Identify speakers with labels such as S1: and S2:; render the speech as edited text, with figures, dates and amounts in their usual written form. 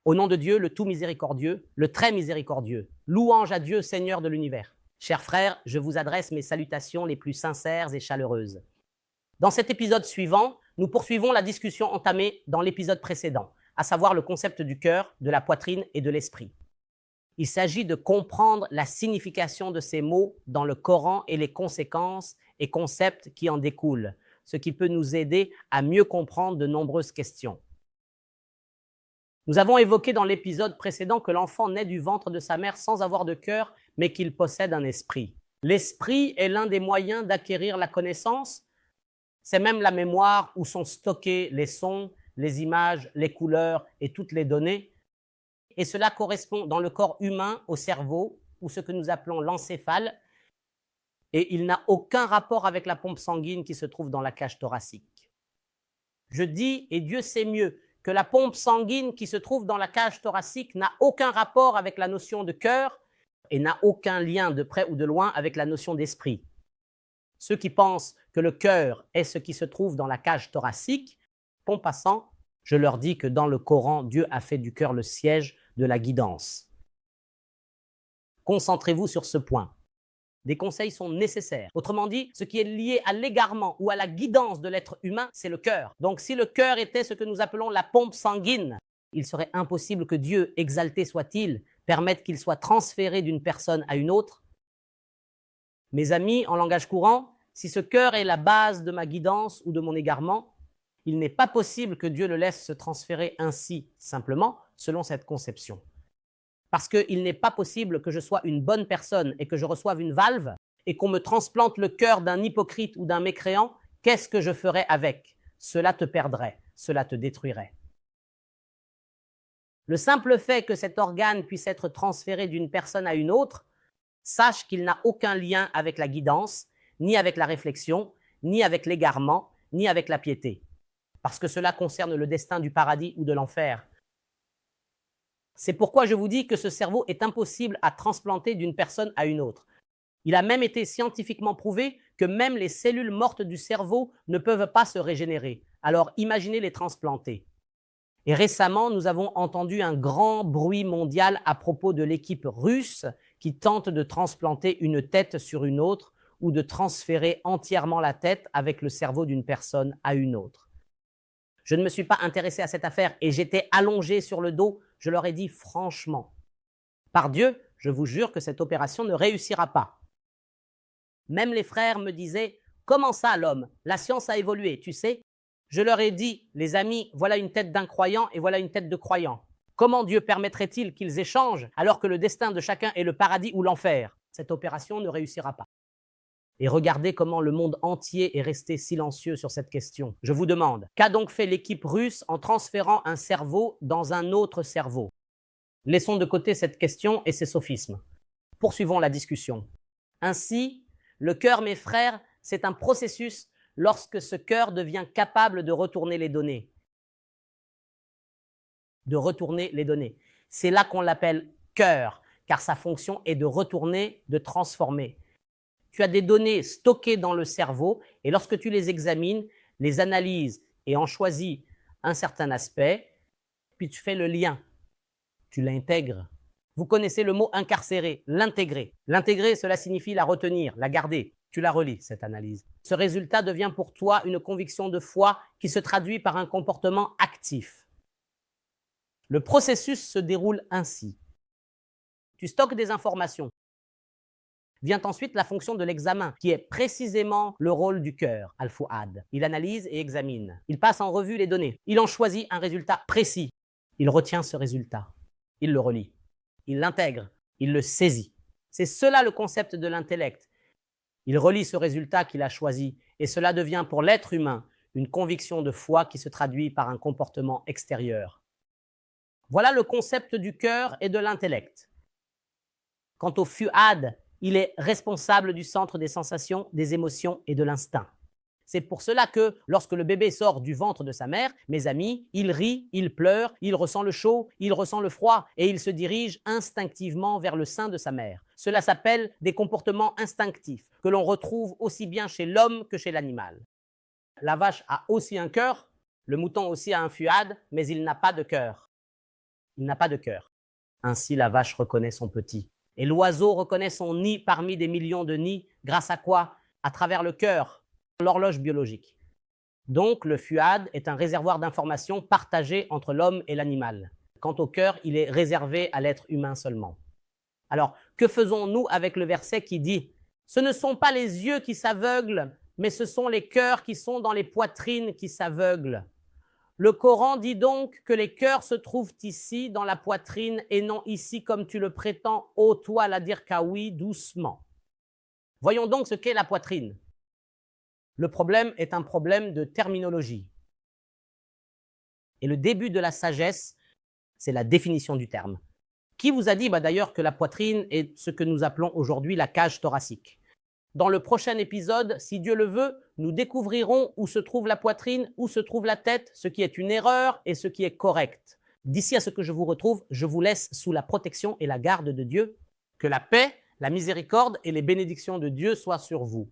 S1: Au nom de Dieu, le tout miséricordieux, le très miséricordieux, louange à Dieu, Seigneur de l'univers. Chers frères, je vous adresse mes salutations les plus sincères et chaleureuses. Dans cet épisode suivant, nous poursuivons la discussion entamée dans l'épisode précédent, à savoir le concept du cœur, de la poitrine et de l'esprit. Il s'agit de comprendre la signification de ces mots dans le Coran et les conséquences et concepts qui en découlent, ce qui peut nous aider à mieux comprendre de nombreuses questions. Nous avons évoqué dans l'épisode précédent que l'enfant naît du ventre de sa mère sans avoir de cœur, mais qu'il possède un esprit. L'esprit est l'un des moyens d'acquérir la connaissance. C'est même la mémoire où sont stockés les sons, les images, les couleurs et toutes les données. Et cela correspond dans le corps humain au cerveau, ou ce que nous appelons l'encéphale, et il n'a aucun rapport avec la pompe sanguine qui se trouve dans la cage thoracique. Je dis, et Dieu sait mieux, que la pompe sanguine qui se trouve dans la cage thoracique n'a aucun rapport avec la notion de cœur et n'a aucun lien de près ou de loin avec la notion d'esprit. Ceux qui pensent que le cœur est ce qui se trouve dans la cage thoracique, en passant, je leur dis que dans le Coran, Dieu a fait du cœur le siège de la guidance. Concentrez-vous sur ce point. Des conseils sont nécessaires. Autrement dit, ce qui est lié à l'égarement ou à la guidance de l'être humain, c'est le cœur. Donc si le cœur était ce que nous appelons la pompe sanguine, il serait impossible que Dieu, exalté soit-il, permette qu'il soit transféré d'une personne à une autre. Mes amis, en langage courant, si ce cœur est la base de ma guidance ou de mon égarement, il n'est pas possible que Dieu le laisse se transférer ainsi, simplement, selon cette conception. Parce qu'il n'est pas possible que je sois une bonne personne et que je reçoive une valve et qu'on me transplante le cœur d'un hypocrite ou d'un mécréant, qu'est-ce que je ferais avec? Cela te perdrait, cela te détruirait. Le simple fait que cet organe puisse être transféré d'une personne à une autre, sache qu'il n'a aucun lien avec la guidance, ni avec la réflexion, ni avec l'égarement, ni avec la piété. Parce que cela concerne le destin du paradis ou de l'enfer. C'est pourquoi je vous dis que ce cerveau est impossible à transplanter d'une personne à une autre. Il a même été scientifiquement prouvé que même les cellules mortes du cerveau ne peuvent pas se régénérer. Alors imaginez les transplanter. Et récemment, nous avons entendu un grand bruit mondial à propos de l'équipe russe qui tente de transplanter une tête sur une autre ou de transférer entièrement la tête avec le cerveau d'une personne à une autre. Je ne me suis pas intéressé à cette affaire et j'étais allongé sur le dos. Je leur ai dit franchement, par Dieu, je vous jure que cette opération ne réussira pas. Même les frères me disaient, comment ça l'homme? La science a évolué, tu sais. Je leur ai dit, les amis, voilà une tête d'un croyant et voilà une tête de croyant. Comment Dieu permettrait-il qu'ils échangent alors que le destin de chacun est le paradis ou l'enfer? Cette opération ne réussira pas. Et regardez comment le monde entier est resté silencieux sur cette question. Je vous demande, qu'a donc fait l'équipe russe en transférant un cerveau dans un autre cerveau? Laissons de côté cette question et ses sophismes. Poursuivons la discussion. Ainsi, le cœur, mes frères, c'est un processus lorsque ce cœur devient capable de retourner les données. C'est là qu'on l'appelle cœur, car sa fonction est de retourner, de transformer. Tu as des données stockées dans le cerveau et lorsque tu les examines, les analyses et en choisis un certain aspect, puis tu fais le lien, tu l'intègres. Vous connaissez le mot incarcérer, l'intégrer. L'intégrer, cela signifie la retenir, la garder. Tu la relis, cette analyse. Ce résultat devient pour toi une conviction de foi qui se traduit par un comportement actif. Le processus se déroule ainsi. Tu stockes des informations. Vient ensuite la fonction de l'examen, qui est précisément le rôle du cœur, al-fu'ad. Il analyse et examine. Il passe en revue les données. Il en choisit un résultat précis. Il retient ce résultat. Il le relie. Il l'intègre. Il le saisit. C'est cela le concept de l'intellect. Il relie ce résultat qu'il a choisi et cela devient pour l'être humain une conviction de foi qui se traduit par un comportement extérieur. Voilà le concept du cœur et de l'intellect. Quant au fu'ad, il est responsable du centre des sensations, des émotions et de l'instinct. C'est pour cela que lorsque le bébé sort du ventre de sa mère, mes amis, il rit, il pleure, il ressent le chaud, il ressent le froid et il se dirige instinctivement vers le sein de sa mère. Cela s'appelle des comportements instinctifs que l'on retrouve aussi bien chez l'homme que chez l'animal. La vache a aussi un cœur, le mouton aussi a un fuad, mais il n'a pas de cœur. Il n'a pas de cœur. Ainsi, la vache reconnaît son petit. Et l'oiseau reconnaît son nid parmi des millions de nids. Grâce à quoi? À travers le cœur, l'horloge biologique. Donc, le fuad est un réservoir d'informations partagé entre l'homme et l'animal. Quant au cœur, il est réservé à l'être humain seulement. Alors, que faisons-nous avec le verset qui dit « Ce ne sont pas les yeux qui s'aveuglent, mais ce sont les cœurs qui sont dans les poitrines qui s'aveuglent. » Le Coran dit donc que les cœurs se trouvent ici, dans la poitrine, et non ici comme tu le prétends, ô toi la dire kawi, doucement. Voyons donc ce qu'est la poitrine. Le problème est un problème de terminologie. Et le début de la sagesse, c'est la définition du terme. Qui vous a dit d'ailleurs que la poitrine est ce que nous appelons aujourd'hui la cage thoracique? Dans le prochain épisode, si Dieu le veut, nous découvrirons où se trouve la poitrine, où se trouve la tête, ce qui est une erreur et ce qui est correct. D'ici à ce que je vous retrouve, je vous laisse sous la protection et la garde de Dieu. Que la paix, la miséricorde et les bénédictions de Dieu soient sur vous.